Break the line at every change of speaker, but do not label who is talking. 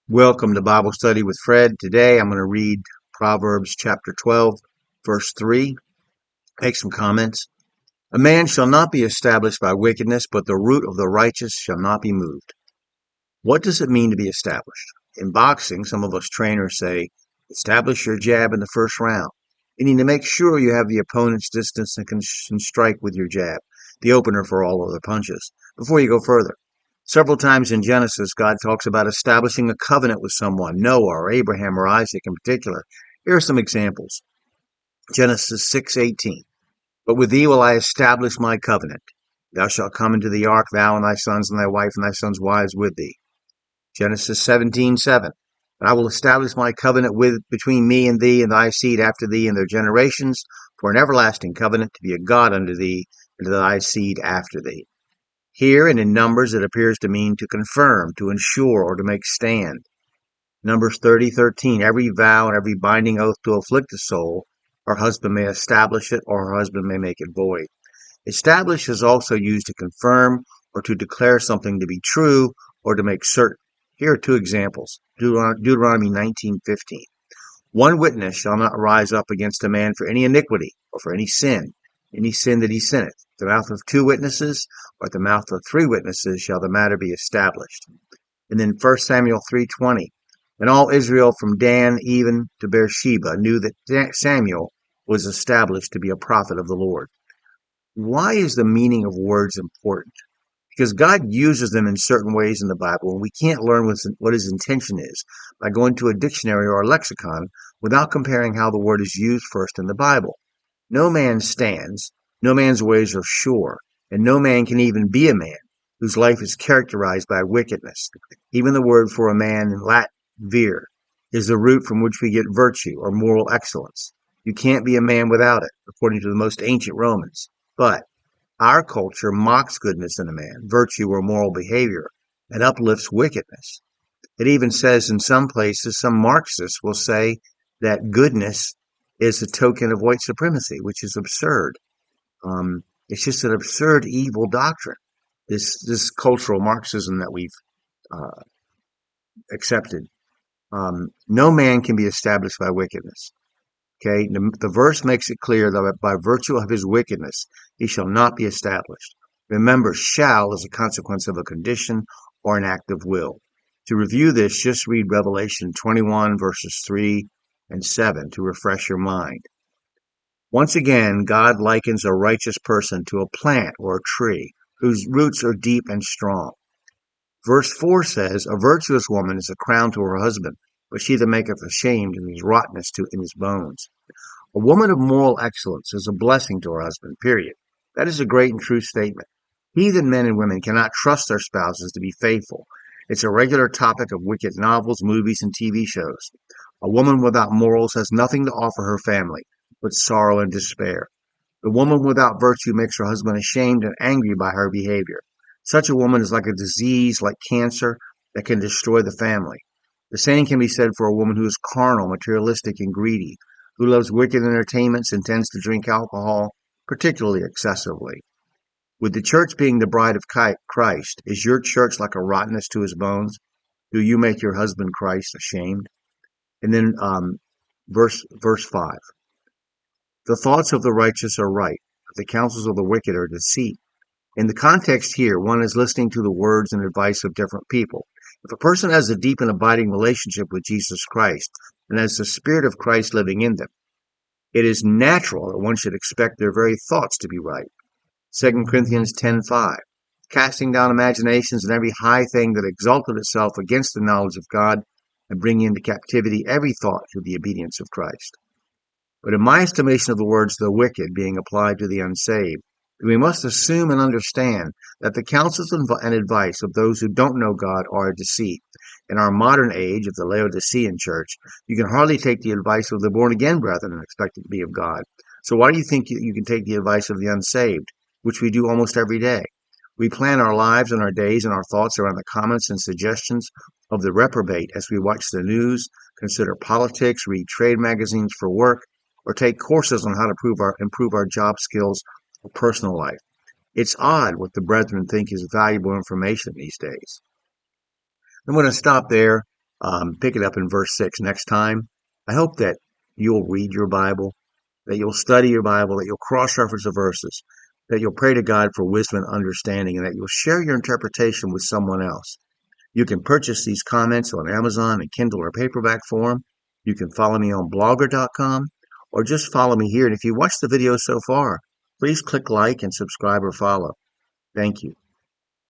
Welcome to Bible Study with Fred. Today I'm going to read Proverbs chapter 12, verse 3. Make some comments. A man shall not be established by wickedness, but the root of the righteous shall not be moved. What does it mean to be established? In boxing, some of us trainers say, establish your jab in the first round. You need to make sure you have the opponent's distance and can strike with your jab, the opener for all other punches, before you go further. Several times in Genesis, God talks about establishing a covenant with someone, Noah or Abraham or Isaac in particular. Here are some examples. Genesis 6:18. But with thee will I establish my covenant. Thou shalt come into the ark, thou and thy sons and thy wife and thy sons' wives with thee. Genesis 17:7. And I will establish my covenant between me and thee and thy seed after thee and their generations for an everlasting covenant to be a God unto thee and to thy seed after thee. Here and in Numbers, it appears to mean to confirm, to ensure, or to make stand. Numbers 30:13. Every vow and every binding oath to afflict a soul, her husband may establish it, or her husband may make it void. Establish is also used to confirm or to declare something to be true or to make certain. Here are two examples. Deuteronomy 19:15. One witness shall not rise up against a man for any iniquity or for any sin that he sinneth. At the mouth of two witnesses or at the mouth of three witnesses shall the matter be established. And then 1 Samuel 3:20. And all Israel from Dan even to Beersheba knew that Samuel was established to be a prophet of the Lord. Why is the meaning of words important? Because God uses them in certain ways in the Bible, and we can't learn what his intention is by going to a dictionary or a lexicon without comparing how the word is used first in the Bible. No man stands, no man's ways are sure, and no man can even be a man whose life is characterized by wickedness. Even the word for a man in Latin, vir, is the root from which we get virtue or moral excellence. You can't be a man without it, according to the most ancient Romans. But our culture mocks goodness in a man, virtue or moral behavior, and uplifts wickedness. It even says in some places, some Marxists will say that goodness is a token of white supremacy, which is absurd. It's just an absurd, evil doctrine. This cultural Marxism that we've uh, accepted. No man can be established by wickedness. Okay, the verse makes it clear that by virtue of his wickedness, he shall not be established. Remember, shall is a consequence of a condition or an act of will. To review this, just read Revelation 21, verses 3 and 7 to refresh your mind. Once again, God likens a righteous person to a plant or a tree whose roots are deep and strong. Verse 4 says, a virtuous woman is a crown to her husband, but she that maketh ashamed is rottenness in his bones. A woman of moral excellence is a blessing to her husband, period. That is a great and true statement. Heathen men and women cannot trust their spouses to be faithful. It's a regular topic of wicked novels, movies, and TV shows. A woman without morals has nothing to offer her family but sorrow and despair. The woman without virtue makes her husband ashamed and angry by her behavior. Such a woman is like a disease, like cancer, that can destroy the family. The same can be said for a woman who is carnal, materialistic, and greedy, who loves wicked entertainments and tends to drink alcohol, particularly excessively. With the church being the bride of Christ, is your church like a rottenness to his bones? Do you make your husband Christ ashamed? And then verse 5. The thoughts of the righteous are right, but the counsels of the wicked are deceit. In the context here, one is listening to the words and advice of different people. If a person has a deep and abiding relationship with Jesus Christ and has the Spirit of Christ living in them, it is natural that one should expect their very thoughts to be right. 2 Corinthians 10:5, casting down imaginations and every high thing that exalted itself against the knowledge of God, and bringing into captivity every thought to the obedience of Christ. But in my estimation of the words the wicked being applied to the unsaved, we must assume and understand that the counsels and advice of those who don't know God are a deceit. In our modern age of the Laodicean church, you can hardly take the advice of the born-again brethren and expect it to be of God. So why do you think you can take the advice of the unsaved, which we do almost every day? We plan our lives and our days and our thoughts around the comments and suggestions of the reprobate as we watch the news, consider politics, read trade magazines for work, or take courses on how to improve our job skills or personal life. It's odd what the brethren think is valuable information these days. I'm going to stop there Pick it up in verse 6 next time. I hope that you'll read your Bible, that you'll study your Bible, that you'll cross-reference the verses, that you'll pray to God for wisdom and understanding, and that you'll share your interpretation with someone else. You can purchase these comments on Amazon in Kindle or paperback form. You can follow me on blogger.com or just follow me here. And if you watched the video so far, please click like and subscribe or follow. Thank you.